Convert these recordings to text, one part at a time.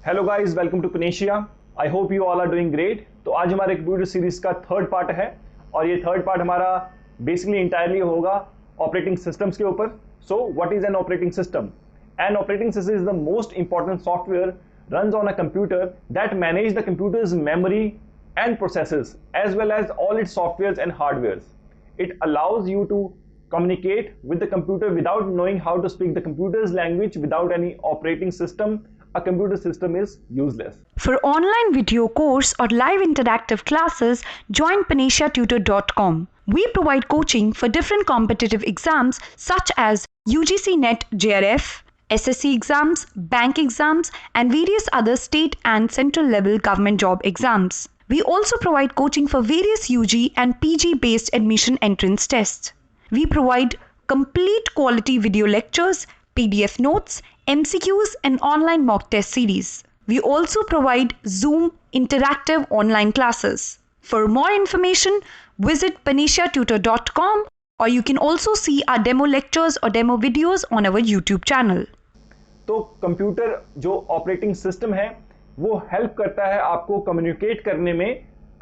Hello guys, welcome to Panacia। I hope you all are doing great. तो आज हमारे computer series का third part है और ये थर्ड पार्ट हमारा बेसिकली इंटायरली होगा ऑपरेटिंग सिस्टम्स के ऊपर। So what is an operating system? An operating system is the most important software runs on a computer that manage the computer's memory and processes as well as all its softwares and hardwares. It allows you to communicate with the computer without knowing how to speak the computer's language. Without any operating system, a computer system is useless. For online video course or live interactive classes, join PanasiaTutor.com. We provide coaching for different competitive exams such as UGC NET JRF, SSC exams, bank exams, and various other state and central level government job exams. We also provide coaching for various UG and PG based admission entrance tests. We provide complete quality video lectures, PDF notes, MCQs, and online mock test series. We also provide Zoom interactive online classes. For more information, visit PanasiaTutor.com, or you can also see our demo lectures or demo videos on our YouTube channel. तो computer जो operating system है वो help करता है आपको communicate करने में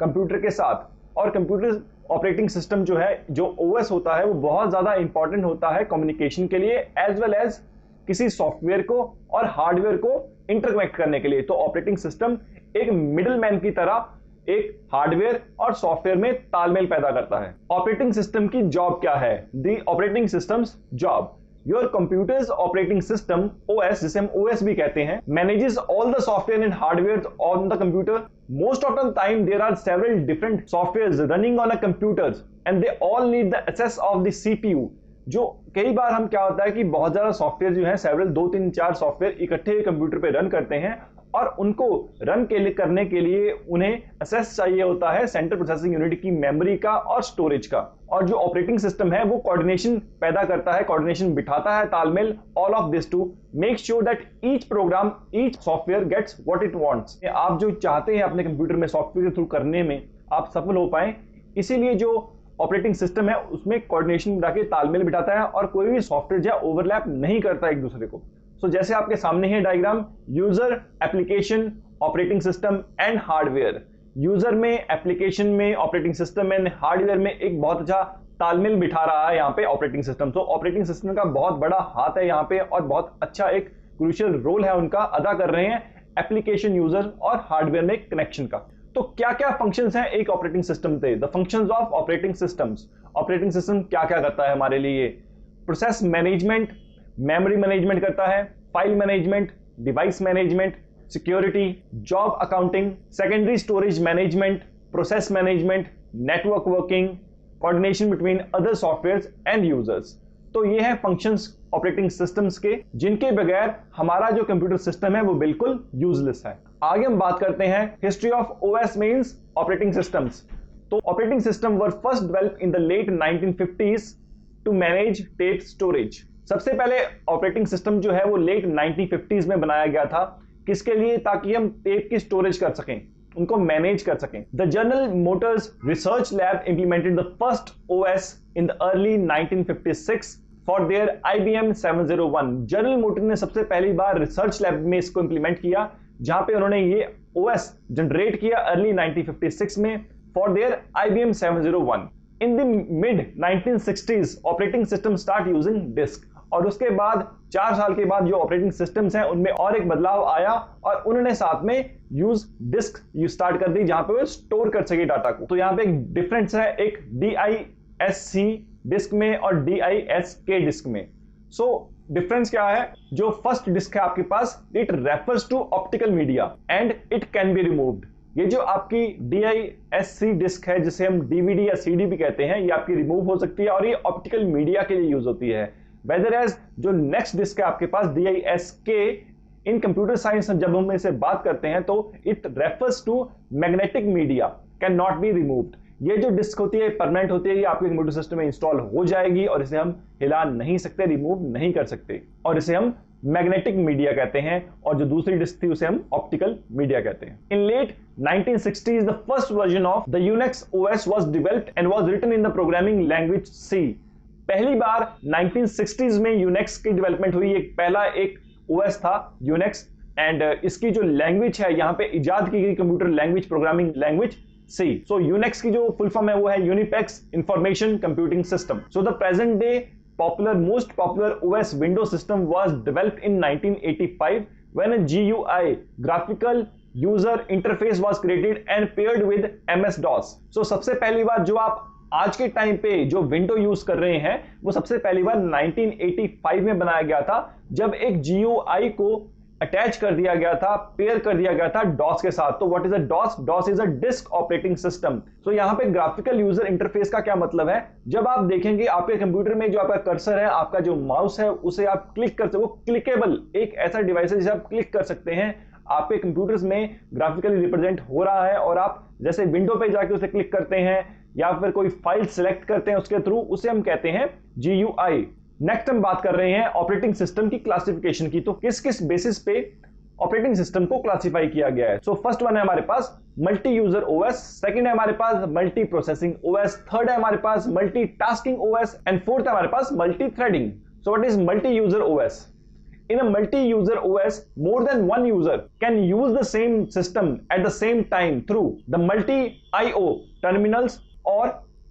computer के साथ। और कंप्यूटर ऑपरेटिंग सिस्टम जो है, जो ओएस होता है, वो बहुत ज़्यादा इंपॉर्टेंट होता है कम्युनिकेशन के लिए एज वेल एज किसी सॉफ्टवेयर को और हार्डवेयर को इंटरकनेक्ट करने के लिए। तो ऑपरेटिंग सिस्टम एक मिडिल मैन की तरह एक हार्डवेयर और सॉफ्टवेयर में तालमेल पैदा करता है। ऑपरेटिंग सिस्टम की जॉब क्या है? The operating systems job, your computers operating system OS, जिसे हम OS भी कहते हैं, manages all the software and hardware on the computer. Most of the time there are several different softwares running on a computers and they all need the access of the CPU। जो कई बार हम क्या होता है कि बहुत ज्यादा software जो है, सेवरल 2 3 4 सॉफ्टवेयर इकट्ठे कंप्यूटर पे रन करते हैं और उनको रन करने के लिए उन्हें एक्सेस चाहिए होता है सेंट्रल प्रोसेसिंग यूनिट की मेमोरी का और स्टोरेज का। और जो ऑपरेटिंग सिस्टम है वो कोऑर्डिनेशन पैदा करता है, कोऑर्डिनेशन बिठाता है, तालमेल, all of this to make sure that each program, each software gets what it wants. आप जो चाहते हैं अपने कंप्यूटर में सॉफ्टवेयर के थ्रू करने में आप सफल हो पाए, इसीलिए जो ऑपरेटिंग सिस्टम है उसमें कोऑर्डिनेशन बिठा के तालमेल बिठाता है और कोई भी सॉफ्टवेयर जो ओवरलैप नहीं करता एक दूसरे को। सो जैसे आपके सामने है diagram, user, application, operating system and hardware. User में, एप्लीकेशन में, ऑपरेटिंग सिस्टम में, हार्डवेयर में एक बहुत अच्छा तालमेल बिठा रहा है यहाँ पे ऑपरेटिंग सिस्टम। तो ऑपरेटिंग सिस्टम का बहुत बड़ा हाथ है यहाँ पे और बहुत अच्छा एक क्रूशियल रोल है उनका अदा कर रहे हैं एप्लीकेशन, यूजर और हार्डवेयर में कनेक्शन का। तो क्या क्या फंक्शंस हैं एक ऑपरेटिंग सिस्टम पे? The functions of operating systems. Operating system क्या क्या करता है हमारे लिए? प्रोसेस मैनेजमेंट, मेमोरी मैनेजमेंट करता है, file management, device management, security, job accounting, secondary storage management, process management, network working, coordination between other softwares and users. तो ये हैं फंक्शंस ऑपरेटिंग सिस्टम्स के, जिनके बगैर हमारा जो कंप्यूटर सिस्टम है वो बिल्कुल यूजलेस है। आगे हम बात करते हैं history of OS means operating systems. तो operating system were first developed in the late 1950s to manage tape storage. सबसे पहले ऑपरेटिंग सिस्टम जो है वो लेट 1950s में बनाया गया था। किसके लिए? ताकि हम टेप की स्टोरेज कर सकें, उनको मैनेज कर सकें। The general Motors research lab implemented the first OS in the early 1956 for their IBM 701। General motor ने सबसे पहली बार रिसर्च लैब में इसको इंप्लीमेंट किया, जहां पे उन्होंने ये OS जनरेट किया अर्ली 1956 में for their IBM 701। In the mid 1960s operating system start using disk. और उसके बाद 4 साल के बाद जो ऑपरेटिंग सिस्टम्स हैं उनमें और एक बदलाव आया और उन्होंने साथ में यूज डिस्क स्टार्ट कर दी, जहां पे वो स्टोर कर सके डाटा को। तो यहाँ पे एक डिफरेंस है, एक DISC डिस्क में और DISK डिस्क में। सो डिफरेंस क्या है? जो फर्स्ट डिस्क है आपके पास, it refers to optical media and it can be removed. ये जो आपकी DISC डिस्क है, जिसे हम DVD या CD भी कहते हैं, ये आपकी रिमूव हो सकती है और ये ऑप्टिकल मीडिया के लिए यूज होती है। वेदर एज जो नेक्स्ट डिस्क है आपके पास DISK, इन कंप्यूटर साइंस जब हम इसे बात करते हैं तो it refers to magnetic media, can not be removed. ये जो डिस्क होती है परमानेंट होती है, ये आपके कंप्यूटर सिस्टम में इंस्टॉल हो जाएगी और इसे हम हिला नहीं सकते, रिमूव नहीं कर सकते, और इसे हम मैग्नेटिक मीडिया कहते हैं। और जो दूसरी डिस्क थी उसे हम ऑप्टिकल मीडिया कहते हैं। In late 1960s the first version of the Unix OS was developed and was written in the programming language C। पहली बार 1960s में यूनिक्स की डेवलपमेंट हुई। एक पहला एक OS था यूनिक्स, एंड इसकी जो लैंग्वेज है यहाँ पे इजाद की गई computer language, programming language C. So Unix की जो फुल फॉर्म है वो है Uniplex information computing system. So the present day most popular OS Windows system was developed in 1985 when a GUI, graphical user interface, was created and paired with MS-DOS. So सबसे पहली बार जो आप आज के time पे जो विंडो यूज कर रहे हैं वो सबसे पहली बार 1985 में बनाया गया था, जब एक GUI को अटैच कर दिया गया था, पेयर कर दिया गया था डॉस के साथ। तो what is a DOS? DOS is a disk operating system. तो यहाँ पे ग्राफिकल यूजर इंटरफेस का क्या मतलब है? जब आप देखेंगे आपके कंप्यूटर में जो आपका कर्सर है, आपका जो माउस है, उसे आप क्लिक कर सकते, वो क्लिकेबल एक ऐसा डिवाइस है जिसे आप क्लिक कर सकते हैं। आपके कंप्यूटर्स में ग्राफिकली रिप्रेजेंट हो रहा है और आप जैसे विंडो पे जाके उसे क्लिक करते हैं या फिर कोई फाइल सिलेक्ट करते हैं उसके थ्रू, उसे हम कहते हैं GUI। नेक्स्ट हम बात कर रहे हैं ऑपरेटिंग सिस्टम की क्लासिफिकेशन की। तो किस किस बेसिस पे ऑपरेटिंग सिस्टम को क्लासिफाई किया गया है? सो फर्स्ट वन है हमारे पास मल्टी यूजर OS, सेकंड है हमारे पास मल्टी प्रोसेसिंग OS, थर्ड है हमारे पास multi tasking OS and fourth है हमारे पास multi threading. So what is multi user OS? In a multi-user OS, more than one user can use the same system at the same time through the multi-IO terminals or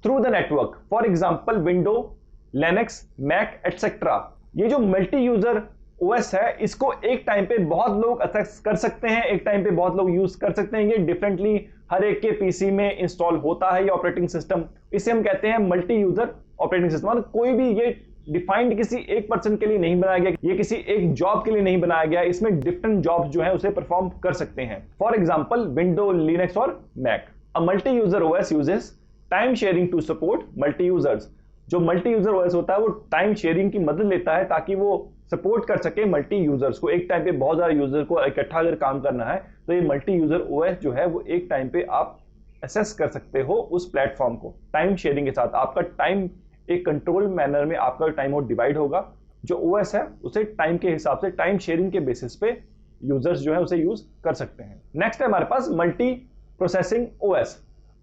through the network. For example, Windows, Linux, Mac, etc. ये जो multi-user OS है, इसको एक time पे बहुत लोग access कर सकते हैं, एक टाइम पे बहुत लोग यूज कर सकते हैं। ये डिफरेंटली हर एक के पीसी में इंस्टॉल होता है ये ऑपरेटिंग सिस्टम। इसे हम कहते हैं मल्टी यूजर ऑपरेटिंग सिस्टम। मतलब कोई भी ये डिफाइंड किसी एक पर्सन के लिए नहीं बनाया गया, ये किसी एक जॉब के लिए नहीं बनाया गया, इसमें डिफरेंट जॉब्स जो है उसे परफॉर्म कर सकते हैं। फॉर एग्जांपल विंडो, लिनक्स और Mac. A multi user OS uses time sharing to support multi users. जो मल्टी यूजर OS होता है वो टाइम शेयरिंग की मदद लेता है ताकि वो सपोर्ट कर सके मल्टी यूजर्स को। एक टाइम पे बहुत ज्यादा यूजर को इकट्ठा अगर काम करना है तो ये मल्टी यूजर OS जो है वो एक टाइम पे आप एसेस कर सकते हो उस प्लेटफॉर्म को टाइम शेयरिंग के साथ। आपका टाइम एक कंट्रोल मैनर में आपका टाइम और डिवाइड होगा। जो OS है उसे टाइम के हिसाब से टाइम शेयरिंग के बेसिस पे यूजर्स जो है उसे यूज कर सकते हैं। नेक्स्ट है हमारे पास मल्टी प्रोसेसिंग OS।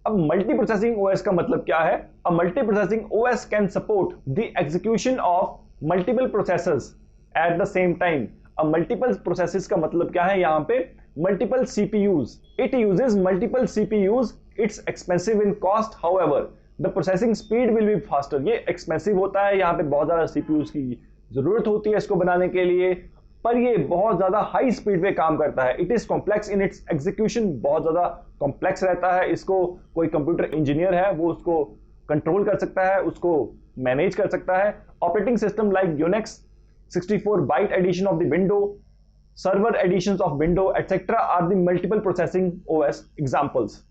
अब मल्टी प्रोसेसिंग OS का मतलब क्या है? A multi processing OS can support the execution of multiple processors eight the same time. अब मल्टीपल प्रोसेसेस का मतलब क्या है? यहाँ पे multiple CPUs। It uses multiple CPUs। It's expensive in cost, however the processing speed will be faster. ये expensive होता है, यहाँ पे बहुत ज्यादा CPUs की जरूरत होती है इसको बनाने के लिए, पर ये बहुत ज्यादा हाई स्पीड पे काम करता है। It is complex in its execution, बहुत ज्यादा कॉम्प्लेक्स रहता है। इसको कोई कंप्यूटर इंजीनियर है वो उसको कंट्रोल कर सकता है, उसको मैनेज कर सकता है। Operating system like Unix, 64 byte edition of the window, server editions of window etcetera are the multiple processing OS examples.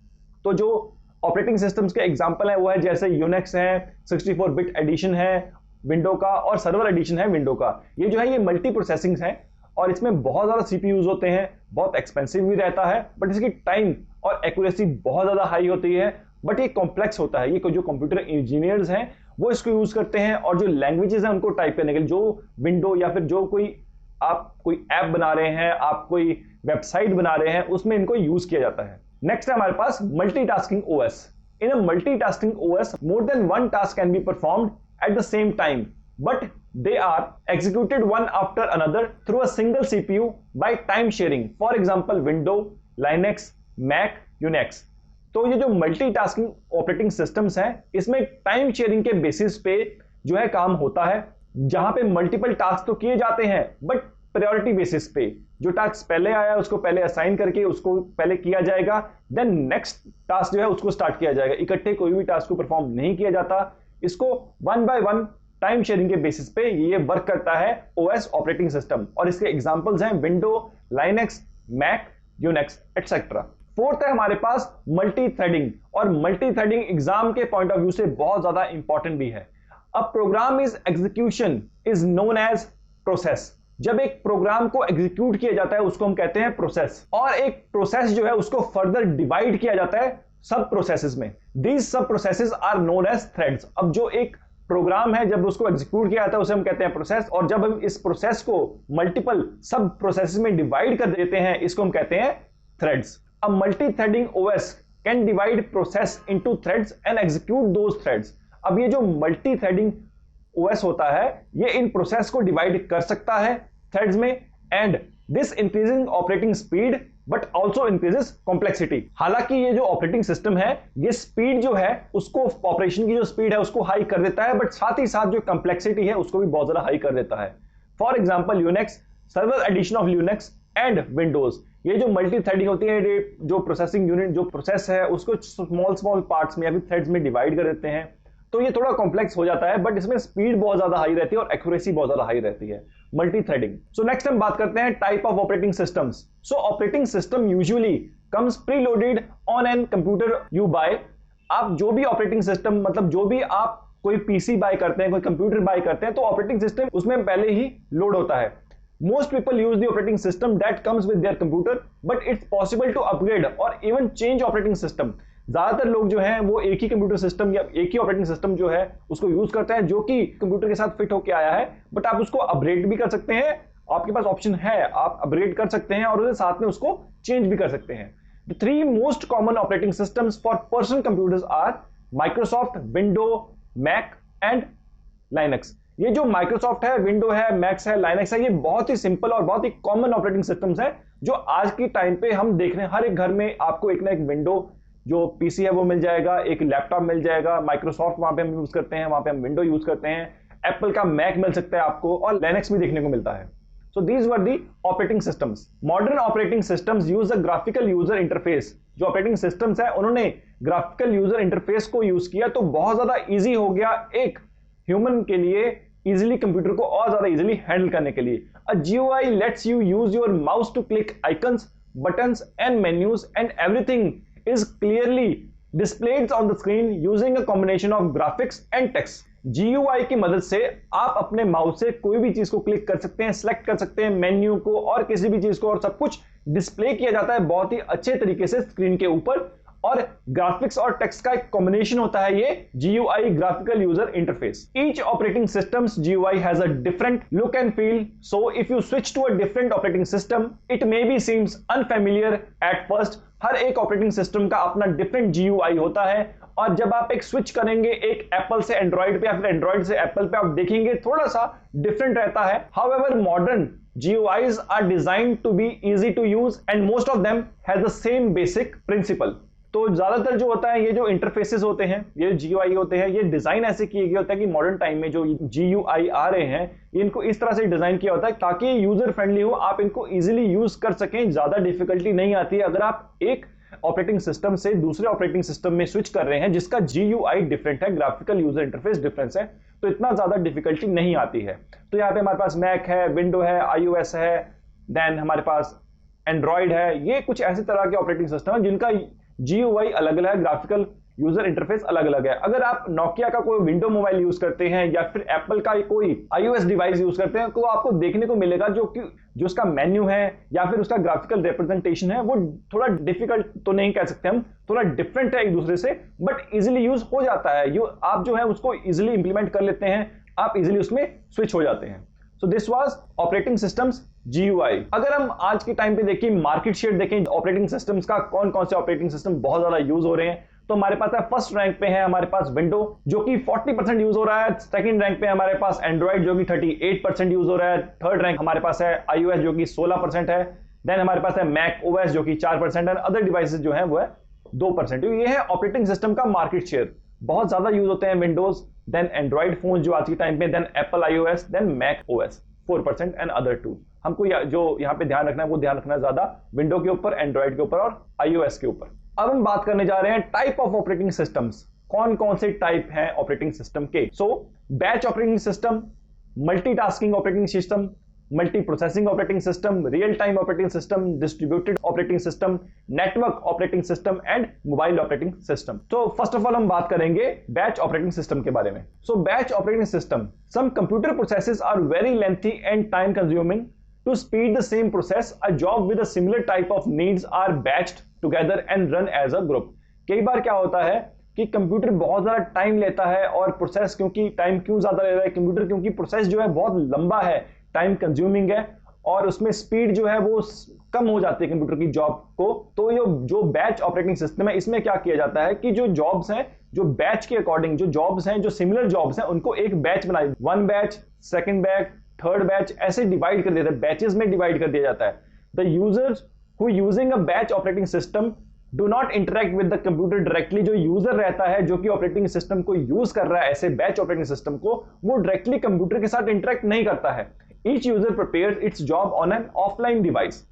तो जो ऑपरेटिंग सिस्टम्स के एग्जांपल है वो है जैसे यूनिक्स है, 64 बिट एडिशन है विंडो का और सर्वर एडिशन है विंडो का। ये जो है ये मल्टी प्रोसेसिंग्स है और इसमें बहुत ज्यादा CPUs होते हैं, बहुत एक्सपेंसिव भी रहता है, बट इसकी टाइम और एक्यूरेसी बहुत ज्यादा हाई होती है। बट ये कॉम्प्लेक्स होता है। ये जो कंप्यूटर इंजीनियर्स हैं वो इसको यूज करते हैं और जो लैंग्वेजेस हैं उनको टाइप करने के लिए, जो विंडो या फिर जो कोई आप कोई ऐप बना रहे हैं, आप कोई वेबसाइट बना रहे हैं, उसमें इनको यूज किया जाता है। नेक्स्ट है हमारे पास multitasking OS। In a multitasking OS, more than one task can be performed at the same time, but they are executed one after another through a single CPU by time sharing. For example, Windows, Linux, Mac, Unix. तो ये जो multitasking operating systems हैं इसमें time sharing के basis पे जो है काम होता है, जहां पे मल्टीपल टास्क तो किए जाते हैं बट प्रायोरिटी बेसिस पे। जो टास्क पहले आया उसको पहले असाइन करके उसको पहले किया जाएगा, देन नेक्स्ट टास्क जो है उसको स्टार्ट किया जाएगा। इकट्ठे कोई भी टास्क को परफॉर्म नहीं किया जाता। इसको one by one time sharing के बेसिस पे ये वर्क करता है OS ऑपरेटिंग सिस्टम। और इसके एग्जांपल्स हैं window, Linux, Mac, Unix etcetera. Fourth है हमारे पास मल्टी थ्रेडिंग, और मल्टी थ्रेडिंग एग्जाम के पॉइंट ऑफ व्यू से बहुत ज्यादा इंपॉर्टेंट भी है। A program is execution is known as process. जब एक प्रोग्राम को एग्जीक्यूट किया जाता है उसको हम कहते हैं प्रोसेस, और एक प्रोसेस जो है उसको फर्दर डिवाइड किया जाता है सब प्रोसेसेस में। दीज सब processes are known as threads. अब जो एक प्रोग्राम है जब उसको एग्जीक्यूट किया जाता है उसे हम कहते हैं प्रोसेस, और जब हम इस प्रोसेस को मल्टीपल सब प्रोसेसेस में डिवाइड कर देते हैं इसको हम कहते हैं threads. A multi-threading OS can divide process into threads and execute those threads. अब ये जो multi-threading OS होता है ये इन प्रोसेस को डिवाइड कर सकता है थ्रेड्स में, and this increasing operating speed but also increases complexity. हालांकि ये जो ऑपरेटिंग सिस्टम है ये स्पीड जो है उसको, ऑपरेशन की जो स्पीड है उसको हाई कर देता है, बट साथ ही साथ जो कॉम्प्लेक्सिटी है उसको भी बहुत ज्यादा हाई कर देता है। For example Unix, server edition of Unix and Windows, ये जो मल्टी थ्रेडिंग होती है, जो प्रोसेसिंग यूनिट जो प्रोसेस है उसको स्मॉल पार्ट्स में या फिर थ्रेड्स में डिवाइड कर देते हैं, तो ये थोड़ा कॉम्प्लेक्स हो जाता है, बट इसमें स्पीड बहुत ज्यादा हाई रहती है और एक्यूरेसी बहुत ज्यादा हाई रहती है, मल्टी थ्रेडिंग। सो नेक्स्ट हम बात करते हैं type of operating systems. So operating system usually comes preloaded on an computer you buy. आप जो भी ऑपरेटिंग सिस्टम, मतलब जो भी आप कोई पीसी बाय करते हैं, कोई कंप्यूटर बाय करते हैं, तो ऑपरेटिंग सिस्टम उसमें पहले ही लोड होता है। Most people use the operating system that comes with their computer, but it's possible to upgrade or even change operating system. ज्यादातर लोग जो हैं वो एक ही कंप्यूटर सिस्टम या एक ही ऑपरेटिंग सिस्टम जो है उसको यूज करते हैं जो कि कंप्यूटर के साथ फिट होकर आया है, बट आप उसको अपग्रेड भी कर सकते हैं, आपके पास ऑप्शन है, आप अपग्रेड कर सकते हैं और उसके साथ में उसको चेंज भी कर सकते हैं। The three most common operating systems for personal computers are Microsoft, Windows, Mac and Linux। ये जो माइक्रोसॉफ्ट है, विंडो है, मैक्स है, लाइनक्स है, ये बहुत ही सिंपल और बहुत ही कॉमन ऑपरेटिंग सिस्टम्स है जो आज की टाइम पे हम देख रहे हैं। हर एक घर में आपको एक ना एक विंडो जो पीसी है वो मिल जाएगा, एक लैपटॉप मिल जाएगा, माइक्रोसॉफ्ट वहां पे हम यूज करते हैं, वहां पे हम विंडो यूज करते हैं, एप्पल का मैक मिल सकता है आपको और लाइनक्स भी देखने को मिलता है। So these were the operating systems. Modern operating systems use a graphical user interface. जो ऑपरेटिंग सिस्टम्स है उन्होंने ग्राफिकल यूजर इंटरफेस को यूज किया, तो बहुत ज्यादा ईजी हो गया एक ह्यूमन के लिए इजिली कंप्यूटर को और ज्यादा इजिली हैंडल करने के लिए। A GUI lets you use your mouse to click icons, buttons and menus and everything is clearly displayed on the screen using a combination of graphics and text। GUI की मदद से आप अपने mouse से कोई भी चीज को क्लिक कर सकते हैं, सेलेक्ट कर सकते हैं मेन्यू को और किसी भी चीज को, और सब कुछ डिस्प्ले किया जाता है बहुत ही अच्छे तरीके से स्क्रीन के ऊपर, और ग्राफिक्स और टेक्स्ट का एक कॉम्बिनेशन होता है ये GUI, graphical user interface. Each operating systems GUI has a different look and feel, so if you switch to a different operating system it may be seems unfamiliar at first. हर एक operating system का अपना different GUI होता है, और जब आप एक स्विच करेंगे एक एप्पल से एंड्रॉइड पे या फिर एंड्रॉइड से एप्पल पे, आप देखेंगे थोड़ा सा डिफरेंट रहता है। However modern GUIs are designed to be easy to use and most of them has the same basic principle। तो ज्यादातर जो होता है ये जो इंटरफेसेस होते हैं, ये GUI होते हैं, ये डिजाइन ऐसे किए गए होता है कि मॉडर्न टाइम में जो GUI आ रहे हैं ये इनको इस तरह से डिजाइन किया होता है ताकि यूजर फ्रेंडली हो, आप इनको इजीली यूज कर सकें, ज्यादा डिफिकल्टी नहीं आती है। अगर आप एक ऑपरेटिंग सिस्टम से दूसरे ऑपरेटिंग सिस्टम में स्विच कर रहे हैं जिसका GUI डिफरेंट है, ग्राफिकल यूजर इंटरफेस डिफरेंस है, तो इतना ज्यादा डिफिकल्टी नहीं आती है। तो यहाँ पे हमारे पास मैक है, विंडो है, iOS है, देन हमारे पास एंड्रॉइड है, ये कुछ ऐसी तरह के ऑपरेटिंग सिस्टम है जिनका GUI अलग अलग है, ग्राफिकल यूजर इंटरफेस अलग अलग है। अगर आप नोकिया का कोई विंडो मोबाइल यूज करते हैं या फिर एप्पल का कोई iOS डिवाइस यूज करते हैं, तो आपको देखने को मिलेगा जो उसका मेन्यू है या फिर उसका ग्राफिकल रिप्रेजेंटेशन है वो थोड़ा डिफिकल्ट तो नहीं कह सकते हम, थोड़ा डिफरेंट है एक दूसरे से, बट इजिली यूज हो जाता है। आप जो है उसको इजिली इंप्लीमेंट कर लेते हैं, आप इजिली उसमें स्विच हो जाते हैं। सो this was operating systems GUI। अगर हम आज के टाइम पे देखें, मार्केट शेयर देखें ऑपरेटिंग सिस्टम्स का, कौन कौन से ऑपरेटिंग सिस्टम बहुत ज्यादा यूज हो रहे हैं, तो हमारे पास है फर्स्ट रैंक पे है हमारे पास विंडो जो कि 40% यूज हो रहा है, सेकंड रैंक पे हमारे पास एंड्रॉइड जो कि 38% यूज हो रहा है, थर्ड रैंक हमारे पास है iOS जो कि 16% है, देन हमारे पास है मैक OS जो कि 4% है, अदर डिवाइसेस जो है वो है 2%। तो ये है ऑपरेटिंग सिस्टम का मार्केट शेयर। बहुत ज्यादा यूज होते हैं विंडोज, देन एंड्रॉइड फोन जो आज के टाइम पे, then Apple iOS, then Mac OS 4% and other 2। हमको जो यहाँ पे ध्यान रखना है वो ध्यान रखना है ज्यादा विंडो के ऊपर, एंड्रॉइड के ऊपर और iOS के ऊपर। अब हम बात करने जा रहे हैं टाइप ऑफ ऑपरेटिंग सिस्टम्स, कौन कौन से टाइप हैं ऑपरेटिंग सिस्टम के। So batch operating system, multitasking operating system, multi processing operating system, real time operating system, distributed operating system, network operating system and mobile operating system. तो first of all हम बात करेंगे batch operating system के बारे में। So batch operating system, some computer processes are very lengthy and time consuming. To speed the same process, a job with a similar type of needs are batched together and run as a group। कई बार क्या होता है कि computer बहुत ज़्यादा time लेता है, और प्रोसेस क्योंकि टाइम क्यों ज़्यादा ले रहा है कंप्यूटर, क्योंकि प्रोसेस जो है बहुत लंबा है, टाइम कंज्यूमिंग है, और उसमें स्पीड जो है वो कम हो जाती है कंप्यूटर की जॉब को। तो ये जो बैच ऑपरेटिंग सिस्टम है इसमें क्या किया जाता है कि जो जॉब्स हैं, जो बैच के अकॉर्डिंग जो जॉब्स हैं, जो सिमिलर जॉब्स हैं, उनको एक बैच बनाई, 1 batch, 2nd batch, third batch, ऐसे डिवाइड कर देता है, बैचेस में डिवाइड कर दिया जाता है। The users who using a batch operating system do not interact with the computer directly. जो यूजर रहता है जो कि ऑपरेटिंग सिस्टम को यूज कर रहा है, ऐसे बैच ऑपरेटिंग सिस्टम को, वो डायरेक्टली कंप्यूटर के साथ इंटरेक्ट नहीं करता है। Each user prepares it's job on an offline device.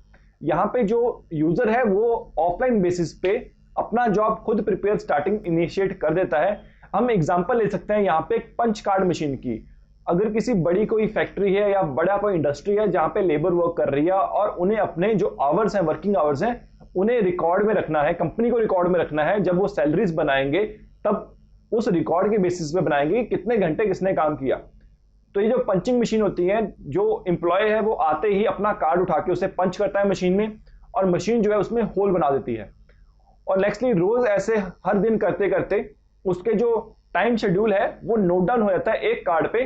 यहाँ पे जो यूजर है वो ऑफलाइन बेसिस पे अपना जॉब खुद प्रिपेयर स्टार्टिंग इनिशिएट कर देता है। हम एग्जांपल ले सकते हैं यहाँ पे एक पंच कार्ड मशीन की। अगर किसी बड़ी कोई फैक्ट्री है या बड़ा कोई इंडस्ट्री है जहाँ पे लेबर वर्क कर रही है और उन्हें अपने जो आवर्स हैं, वर्किंग आवर्स हैं, उन्हें रिकॉर्ड में रखना है, कंपनी को रिकॉर्ड में रखना है। जब वो सैलरीज बनाएंगे तब उस रिकॉर्ड के बेसिस पे बनाएंगे कितने घंटे किसने काम किया। तो ये जो पंचिंग मशीन होती है, जो एम्प्लॉय है वो आते ही अपना कार्ड उठा के उसे पंच करता है मशीन में, और मशीन जो है उसमें होल बना देती है। और नेक्स्टली रोज ऐसे हर दिन करते करते उसके जो टाइम शेड्यूल है वो नोट डाउन हो जाता है एक कार्ड पे।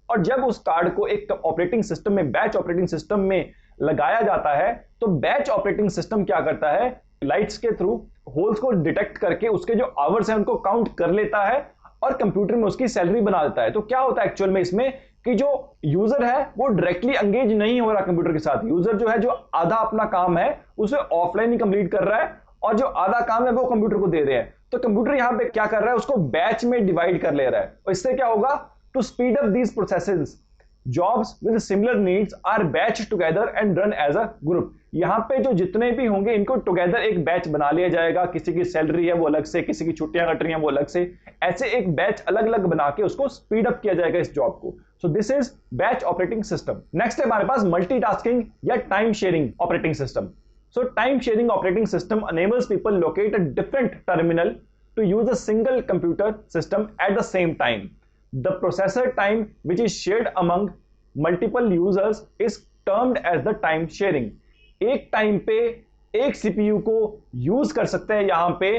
और जब उस कार्ड को एक ऑपरेटिंग सिस्टम में, बैच ऑपरेटिंग सिस्टम में लगाया जाता है, तो बैच ऑपरेटिंग सिस्टम क्या करता है, लाइट्स के थ्रू होल्स को डिटेक्ट करके उसके जो आवर्स हैं उनको काउंट कर लेता है और कंप्यूटर में उसकी सैलरी बना देता है। तो क्या होता है एक्चुअल में इसमें कि जो यूजर है वो डायरेक्टली एंगेज नहीं हो रहा कंप्यूटर के साथ। यूजर जो है, जो आधा अपना काम है उसे ऑफलाइन ही कंप्लीट कर रहा है और जो आधा काम है वो कंप्यूटर को दे रहे हैं। तो कंप्यूटर यहां पे क्या कर रहा है, उसको बैच में डिवाइड कर ले रहा है। और इससे क्या होगा, to speed up these processes, jobs with similar needs are batch together and run as a group. यहां पे जो जितने भी होंगे इनको टुगेदर एक बैच बना लिया जाएगा। किसी की सैलरी है वो अलग से, किसी की छुट्टियां कट रही हैं वो अलग से, ऐसे एक बैच अलग अलग बना के उसको स्पीड अप किया जाएगा इस जॉब को। सो this is batch operating system. Next है हमारे पास मल्टीटास्किंग या time sharing operating system. So time sharing operating system enables people locate a different terminal to use a single computer system at the same time. The processor time which is shared among multiple users is termed as the time sharing. एक time पे एक CPU को use कर सकते हैं यहाँ पे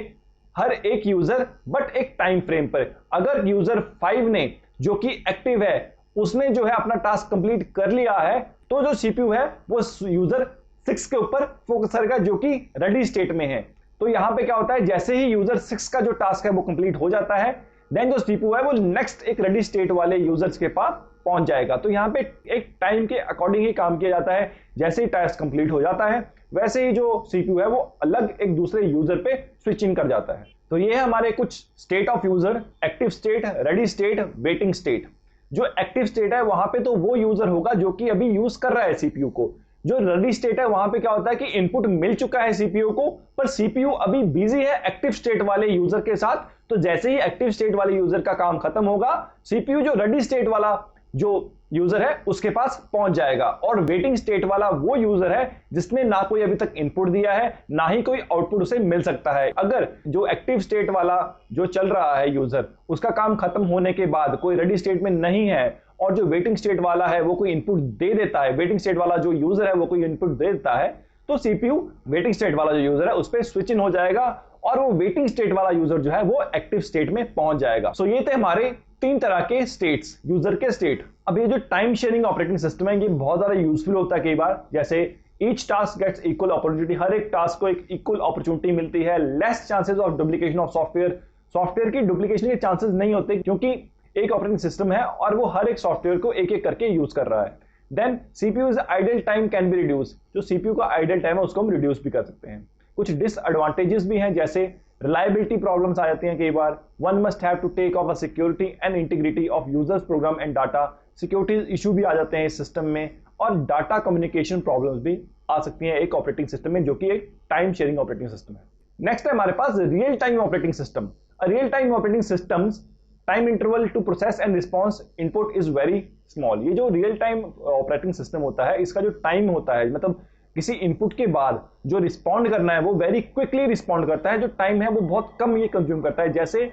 हर एक यूजर, बट एक टाइम फ्रेम पर। अगर यूजर 5 ने जो कि एक्टिव है उसने जो है अपना टास्क कंप्लीट कर लिया है, तो जो सीपीयू है वो यूजर 6 के ऊपर फोकस करेगा जो कि रेडी स्टेट में है। तो यहां पे क्या होता है, जैसे ही यूजर 6 का जो टास्क है वो कंप्लीट हो जाता है, देन जो सीपीयू है वो नेक्स्ट एक रेडी स्टेट वाले यूजर्स के पास पहुंच जाएगा। तो यहां पे एक टाइम के अकॉर्डिंग ही काम किया जाता है। जैसे ही टास्क कंप्लीट हो जाता है वैसे ही जो सीपीयू है वो अलग एक दूसरे यूजर पे स्विचिंग कर जाता है। तो ये है हमारे कुछ state of user, active state, ready state, waiting state. जो एक्टिव स्टेट है वहां पे तो वो यूजर होगा जो कि अभी यूज कर रहा है सीपीयू को। जो रेडी स्टेट है वहां पे क्या होता है कि इनपुट मिल चुका है सीपीयू को, पर सीपीयू अभी बिजी है एक्टिव स्टेट वाले यूजर के साथ। तो जैसे ही एक्टिव स्टेट वाले यूजर का काम खत्म होगा, सीपीयू जो रेडी स्टेट वाला जो यूजर है उसके पास पहुंच जाएगा। और वेटिंग स्टेट वाला वो यूजर है जिसने ना कोई अभी तक इनपुट दिया है, ना ही कोई आउटपुट उसे मिल सकता है। अगर जो एक्टिव स्टेट वाला जो चल रहा है यूजर, उसका काम खत्म होने के बाद कोई रेडी स्टेट में नहीं है और जो वेटिंग स्टेट वाला है वो कोई इनपुट दे देता है, वेटिंग स्टेट वाला जो यूजर है वो कोई इनपुट दे देता है, तो सीपीयू वेटिंग स्टेट वाला जो यूजर है उस पर स्विच इन हो जाएगा और वो वेटिंग स्टेट वाला यूजर जो है वो एक्टिव स्टेट में पहुंच जाएगा। सो ये थे हमारे 3 तरह के स्टेट्स, यूजर के स्टेट। अब ये जो टाइम शेयरिंग ऑपरेटिंग सिस्टम है ये बहुत ज्यादा यूजफुल होता है कई बार। जैसे each task gets equal opportunity, हर एक टास्क को एक इक्वल अपॉर्चुनिटी मिलती है। Less chances of duplication of software, software की डुप्लीकेशन के चांसेस नहीं होते क्योंकि एक ऑपरेटिंग सिस्टम है और वो हर एक सॉफ्टवेयर को एक एक करके यूज कर रहा है। Then CPU is idle time can be reduce, जो सीपीयू का आइडल टाइम है उसको हम रिड्यूस भी कर सकते हैं। कुछ डिसएडवांटेजेस भी हैं, जैसे रिलायबिलिटी प्रॉब्लम्स आ जाती हैं कई बार। One must have to take of a security and integrity of users program and data, security issue भी आ जाते हैं इस सिस्टम में, और डाटा कम्युनिकेशन प्रॉब्लम्स भी आ सकती हैं एक ऑपरेटिंग सिस्टम में जो कि एक टाइम शेयरिंग ऑपरेटिंग सिस्टम है। नेक्स्ट है हमारे पास real time operating system. Real time operating systems time interval to process and response input is very small. ये जो रियल टाइम ऑपरेटिंग सिस्टम होता है इसका जो टाइम होता है, मतलब किसी इनपुट के बाद जो रिस्पॉन्ड करना है वो वेरी क्विकली रिस्पॉन्ड करता है। जो टाइम है वो बहुत कम ये कंज्यूम करता है। जैसे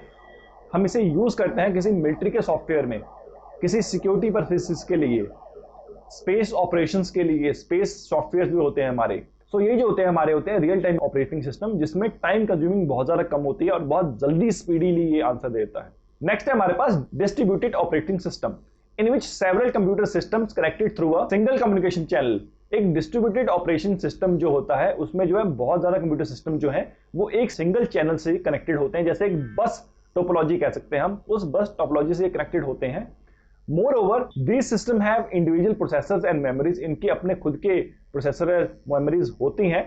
हम इसे यूज करते हैं किसी मिलिट्री के सॉफ्टवेयर में, किसी सिक्योरिटी पर्पसेस के लिए, स्पेस ऑपरेशंस के लिए, स्पेस सॉफ्टवेयर भी होते हैं हमारे। सो ये जो होते हैं रियल टाइम ऑपरेटिंग सिस्टम जिसमें टाइम कंज्यूमिंग बहुत ज्यादा कम होती है और बहुत जल्दी स्पीडीली ये आंसर देता है। नेक्स्ट है हमारे पास distributed operating system in which several computer systems connected through a single communication channel. एक डिस्ट्रीब्यूटेड ऑपरेशन सिस्टम जो होता है उसमें जो है बहुत ज्यादा कंप्यूटर सिस्टम जो है वो एक सिंगल चैनल से कनेक्टेड होते हैं। जैसे एक बस टोपोलॉजी कह सकते हैं हम, उस बस टोपोलॉजी से कनेक्टेड होते हैं। Moreover, these systems have individual processors and memories. इनकी अपने खुद के प्रोसेसर मेमोरीज होती हैं.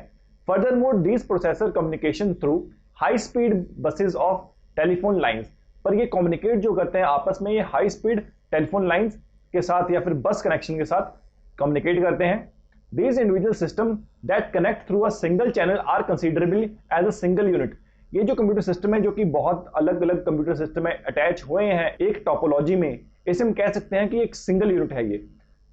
Furthermore, these processors communication through high speed buses of telephone lines. पर ये कम्युनिकेट जो करते हैं आपस में, ये हाई स्पीड टेलीफोन लाइंस के साथ या फिर बस कनेक्शन के साथ कम्युनिकेट करते हैं. These individual systems that connect through a single channel are considerable as a single unit. ये जो कंप्यूटर सिस्टम है जो कि बहुत अलग अलग कंप्यूटर सिस्टम में अटैच हुए हैं एक टोपोलॉजी में, इसे हम कह सकते हैं कि एक सिंगल यूनिट है ये.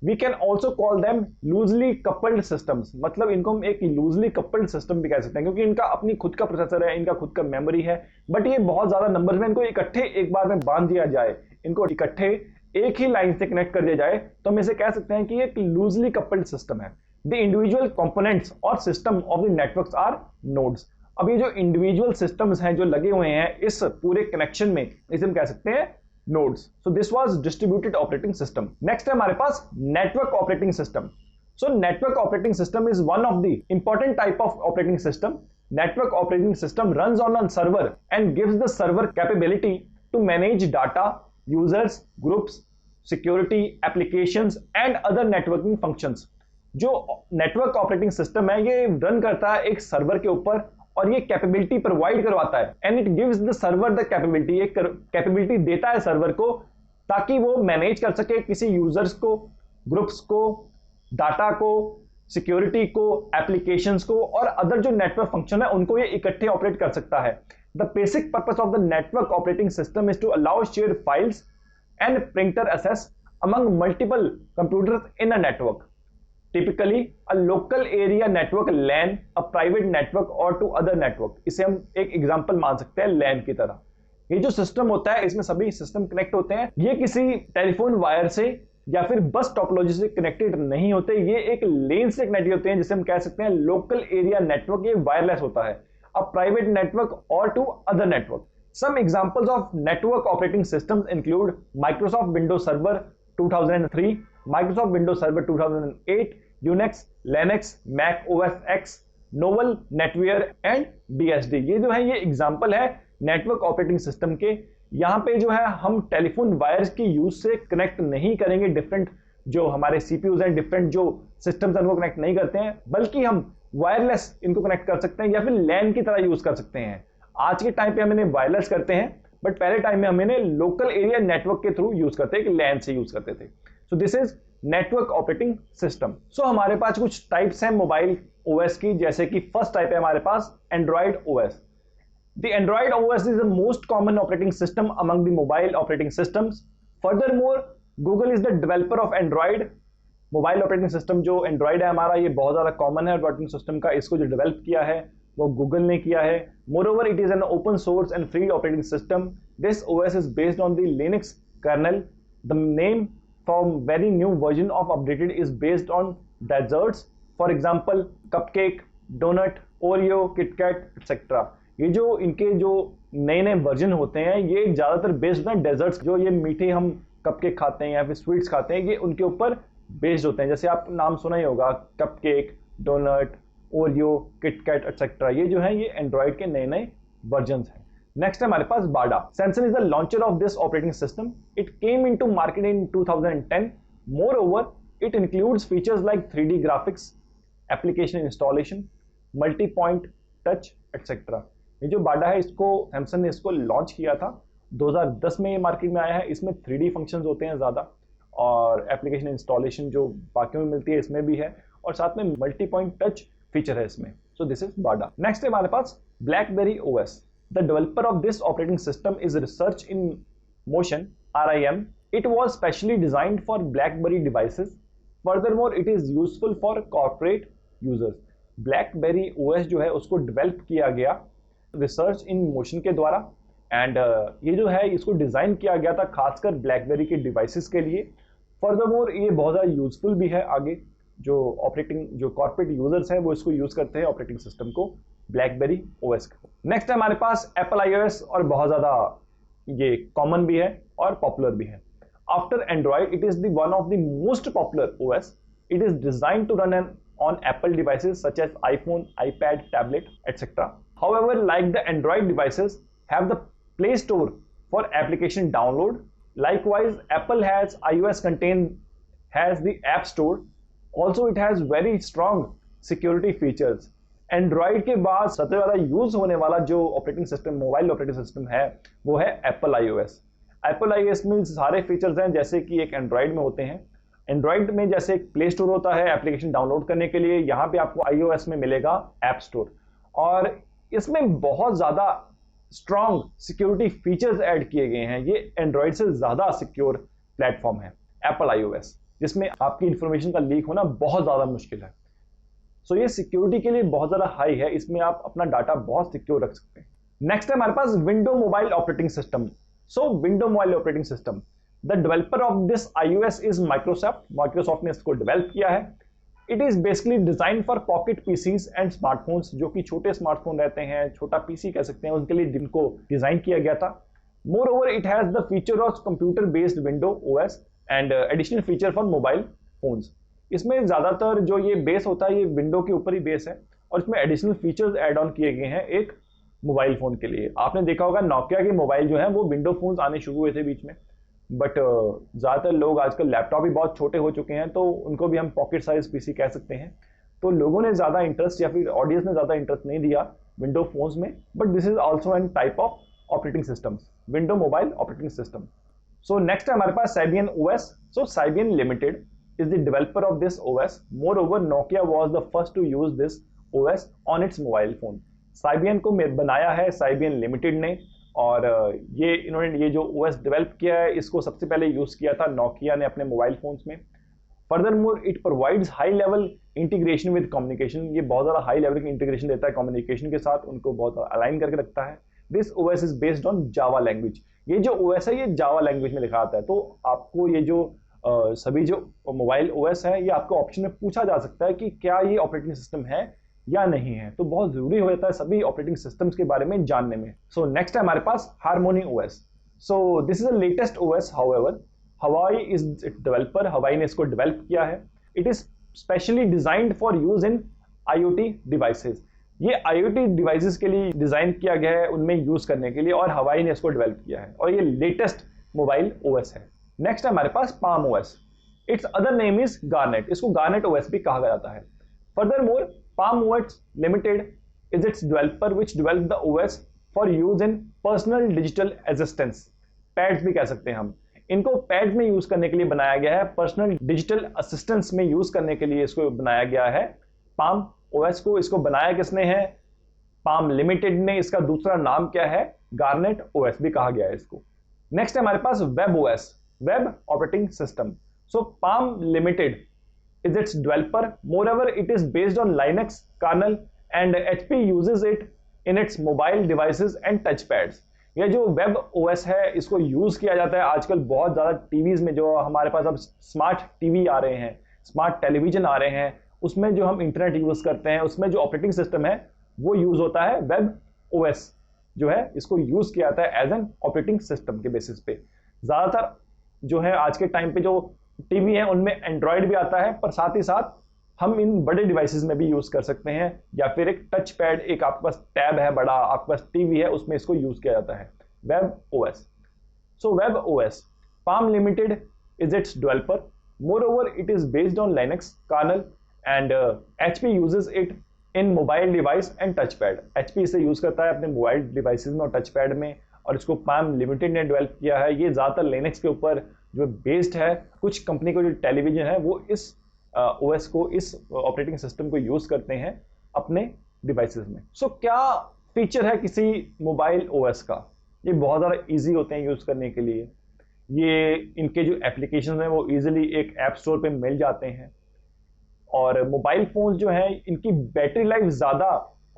We can also call them loosely coupled systems. मतलब इनको हम एक लूजली कपल्ड सिस्टम भी कह सकते हैं क्योंकि इनका अपनी खुद का प्रोसेसर है, इनका खुद का मेमोरी है, बट ये बहुत ज्यादा नंबर में इनको इकट्ठे एक बार में बांध दिया जाए, इनको इकट्ठे एक ही लाइन से कनेक्ट कर दिया जाए तो हम इसे कह सकते हैं कि एक लूजली कपल्ड सिस्टम है. द इंडिविजुअल कंपोनेंट्स और system of the networks are nodes. अब ये जो इंडिविजुअल सिस्टम्स हैं जो लगे हुए हैं इस पूरे कनेक्शन में, इसे हम कह सकते हैं nodes. So this was distributed operating system. Next है हमारे पास network operating system. So network operating system is one of the important type of operating system. Network operating system runs on a server and gives the server capability to manage data, users, groups, security, applications and other networking functions. जो network operating system है ये run करता है एक server के ऊपर और ये कैपेबिलिटी प्रोवाइड करवाता है and it gives the server the capability. एक कैपेबिलिटी देता है सर्वर को ताकि वो मैनेज कर सके किसी यूजर्स को, ग्रुप्स को, डाटा को, सिक्योरिटी को, एप्लीकेशंस को और अदर जो नेटवर्क फंक्शन है उनको ये इकट्ठे ऑपरेट कर सकता है. The basic purpose of the network operating system is to allow share files and printer access among multiple computers in a network. Typically, a local area network LAN, a private network or to other network. इसे हम एक example मान सकते हैं LAN की तरह. ये जो सिस्टम होता है इसमें सभी सिस्टम कनेक्ट होते हैं. ये किसी टेलीफोन वायर से या फिर बस टोपोलॉजी से कनेक्टेड नहीं होते, ये एक लेन से कनेक्टेड होते हैं जिसे हम कह सकते हैं लोकल एरिया नेटवर्क. ये वायरलेस होता है. अ प्राइवेट नेटवर्क और to other network. Some examples of network operating systems include Microsoft Windows Server 2003, Microsoft Windows Server 2008, Unix, Linux, Mac OS X, Novell, NetWear and BSD. ये जो है ये example है network operating system के. यहाँ पे जो है हम टेलीफोन वायर्स की यूज से कनेक्ट नहीं करेंगे, डिफरेंट जो हमारे सीपीयूज हैं, डिफरेंट जो सिस्टम्स हैं उनको कनेक्ट नहीं करते हैं, बल्कि हम वायरलेस इनको कनेक्ट कर सकते हैं या फिर लैन की तरह यूज कर सकते हैं. आज के टाइम पे हम इन्हें वायरलेस करते हैं बट पहले टाइम में हम इन्हें लोकल एरिया नेटवर्क के थ्रू यूज करते हैं, लैन से यूज करते थे. So this is network operating system. सो हमारे पास कुछ टाइप्स हैं मोबाइल ओएस की, जैसे कि फर्स्ट टाइप है हमारे पास Android OS. The Android OS is the most common operating system among the mobile operating systems. Furthermore Google is the developer of Android. Mobile operating system जो Android है हमारा ये बहुत ज्यादा कॉमन है ऑपरेटिंग सिस्टम का. इसको जो डेवलप किया है वो गूगल ने किया है. Moreover it is an open source and free operating system. This OS is based on the Linux kernel. The name from very new version of updated is based on desserts, for example cupcake, donut, Oreo, KitKat etc. ये जो इनके जो नए नए version होते हैं ये ज्यादातर बेस्ड होते हैं डेजर्ट्स. जो ये मीठे हम कपकेक खाते हैं या फिर स्वीट्स खाते हैं ये उनके ऊपर बेस्ड होते हैं. जैसे आप नाम सुना ही होगा cupcake, donut, Oreo, KitKat etcetera. ये जो है ये एंड्रॉइड के नए नए वर्जन हैं. नेक्स्ट है हमारे पास Bada. Samsung is the launcher of this operating system. It came into market in 2010. Moreover it includes features like 3D graphics, application installation, multi point touch etcetera. ये जो बाडा है इसको सैमसंग ने इसको लॉन्च किया था 2010 में. ये मार्केट में आया है. इसमें 3D फंक्शंस होते हैं ज़्यादा और एप्लीकेशन इंस्टॉलेशन जो बाकी में मिलती है इसमें भी है और साथ में मल्टी पॉइंट टच फीचर है इसमें. So this is Bada. Next है हमारे पास BlackBerry OS. The developer of this operating system is Research in Motion (RIM). It was specially designed for BlackBerry devices. Furthermore, it is useful for corporate users. BlackBerry OS जो है उसको develop किया गया Research in Motion के द्वारा and ये जो है इसको डिजाइन किया गया था खासकर BlackBerry के डिवाइसेस के लिए. Furthermore, ये बहुत ज़्यादा यूजफुल भी है. आगे जो ऑपरेटिंग जो कॉर्पोरेट यूजर्स हैं वो इसको यूज करते हैं ऑपरेटिंग सिस्टम को ब्लैकबेरी ओएस को. नेक्स्ट है हमारे पास एप्पल आईओएस और बहुत ज्यादा ये कॉमन भी है और पॉपुलर भी है. After Android it is the one of the most popular OS. It is designed to run on Apple devices such as iPhone, iPad, tablet etcetera. However, like the Android devices have the Play Store for application download Likewise, Apple has iOS has the App Store. Also, it has very strong security features. Android के बाद सबसे ज़्यादा use होने वाला जो operating system, mobile operating system है, वो है Apple iOS. Apple iOS में सारे फीचर्स हैं जैसे कि एक एंड्रॉयड में होते हैं. एंड्रॉयड में जैसे एक प्ले स्टोर होता है एप्लीकेशन डाउनलोड करने के लिए, यहाँ पे आपको iOS में मिलेगा ऐप स्टोर. और इसमें बहुत ज़्यादा स्ट्रॉन्ग सिक्योरिटी फीचर्स ऐड किए गए हैं. ये एंड्रॉयड से ज़्यादा सिक्योर प्लेटफॉर्म है Apple iOS, जिसमें आपकी इंफॉर्मेशन का लीक होना बहुत ज़्यादा मुश्किल है. सो ये सिक्योरिटी के लिए बहुत ज़्यादा हाई है, इसमें आप अपना डाटा बहुत सिक्योर रख सकते हैं. नेक्स्ट है हमारे पास window mobile operating system. So window mobile operating system, the developer of this iOS is Microsoft ने इसको डेवलप किया है. It is basically design for pocket PCs and smartphones, जो कि छोटे स्मार्टफोन रहते हैं, छोटा पीसी कह सकते हैं, उनके लिए जिनको डिजाइन किया गया था. More over it has the feature of computer based window OS and additional feature for mobile phones. इसमें ज्यादातर जो ये बेस होता है ये विंडो के ऊपर ही बेस है, और इसमें एडिशनल फीचर्स एड ऑन किए गए हैं एक मोबाइल फोन के लिए. आपने देखा होगा नोकिया के मोबाइल जो है वो विंडो फोन्स आने शुरू हुए थे बीच में, बट ज़्यादातर लोग आजकल लैपटॉप भी बहुत छोटे हो चुके हैं, तो उनको भी हम पॉकेट साइज पीसी कह सकते हैं. तो लोगों ने ज़्यादा इंटरेस्ट या फिर ऑडियंस ने ज़्यादा इंटरेस्ट नहीं दिया विंडो फोन्स में, but this is also an type of operating system, window mobile operating system. So next है हमारे पास Symbian OS. So Symbian Limited is the developer of this OS. Moreover, Nokia was the first to use this OS on its mobile phone. Symbian को बनाया है Symbian Limited ने, और इन्होंने ये जो OS डेवलप किया है इसको सबसे पहले यूज़ किया था नोकिया ने अपने मोबाइल फोन्स में. Furthermore it provides high level integration with communication. ये बहुत ज़्यादा हाई लेवल की इंटीग्रेशन देता है कम्युनिकेशन के साथ, उनको बहुत अलाइन करके रखता है. This OS is based on Java language. ये जो OS है ये जावा लैंग्वेज में लिखा आता है, तो आपको ये जो सभी जो मोबाइल OS है ये आपको ऑप्शन में पूछा जा सकता है कि क्या ये ऑपरेटिंग सिस्टम है या नहीं है, तो बहुत जरूरी हो जाता है सभी ऑपरेटिंग सिस्टम्स के बारे में जानने में. सो नेक्स्ट है हमारे पास Harmony OS. So this is the latest OS. However हवाई इज इट्स डेवलपर. हवाई ने इसको डेवलप किया है. It is specially designed for use in IoT devices. ये IoT डिवाइसेस के लिए डिजाइन किया गया है, उनमें यूज करने के लिए, और हवाई ने इसको डेवलप किया है, और ये लेटेस्ट मोबाइल OS है. नेक्स्ट है हमारे पास Palm OS. It's other name is Garnet. इसको Garnet OS भी कहा जाता है. Furthermore Palm OS Limited is its developer which developed the OS for use in personal digital assistance. Pads भी कह सकते हैं हम इनको. पैड्स में यूज करने के लिए बनाया गया है, पर्सनल डिजिटल असिस्टेंस में यूज करने के लिए इसको बनाया गया है Palm OS को. इसको बनाया किसने है? Palm Limited ने. इसका दूसरा नाम क्या है? Garnet OS भी कहा गया है इसको. नेक्स्ट है हमारे पास Web OS, web operating system. So Palm Limited is its developer. Moreover, it is based on Linux kernel and HP uses it in its mobile devices and touchpads. ये जो web OS है इसको use किया जाता है आजकल बहुत ज़्यादा टीवीज में. जो हमारे पास अब स्मार्ट टीवी आ रहे हैं, स्मार्ट टेलीविजन आ रहे हैं, उसमें जो हम इंटरनेट यूज करते हैं उसमें जो ऑपरेटिंग सिस्टम है वो यूज होता है वेब OS जो है, इसको यूज किया जाता है एज एन ऑपरेटिंग सिस्टम के बेसिस पे. ज़्यादातर जो है आज के टाइम पे जो टीवी है उनमें एंड्रॉयड भी आता है, पर साथ ही साथ हम इन बड़े डिवाइसेस में भी यूज कर सकते हैं, या फिर एक टच पैड, एक आपके पास टैब है बड़ा, आपके पास टीवी है, उसमें इसको यूज किया जाता है web OS. So web OS Palm Limited is its developer. Moreover, it is based on Linux kernel and HP uses it in mobile device and touchpad. HP इसे यूज करता है अपने मोबाइल डिवाइसेस में और touchpad में, और इसको Palm Limited ने डेवलप किया है. ये ज़्यादातर लिनक्स के ऊपर जो बेस्ड है. कुछ कंपनी को जो टेलीविजन है वो इस OS को, इस ऑपरेटिंग सिस्टम को यूज करते हैं अपने डिवाइसेस में. सो क्या फीचर है किसी मोबाइल OS का? ये बहुत ज़्यादा इजी होते हैं यूज करने के लिए. ये इनके जो एप्लीकेशन हैं वो इजीली एक ऐप स्टोर पे मिल जाते हैं, और मोबाइल फोन जो है इनकी बैटरी लाइफ ज़्यादा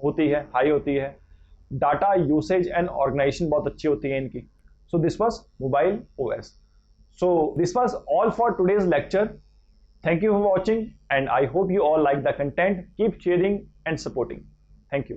होती है, हाई होती है. डाटा यूसेज एंड ऑर्गेनाइजेशन बहुत अच्छी होती है इनकी. सो this was mobile OS. So this was all for today's lecture. Thank you for watching, and I hope you all like the content. Keep sharing and supporting. Thank you.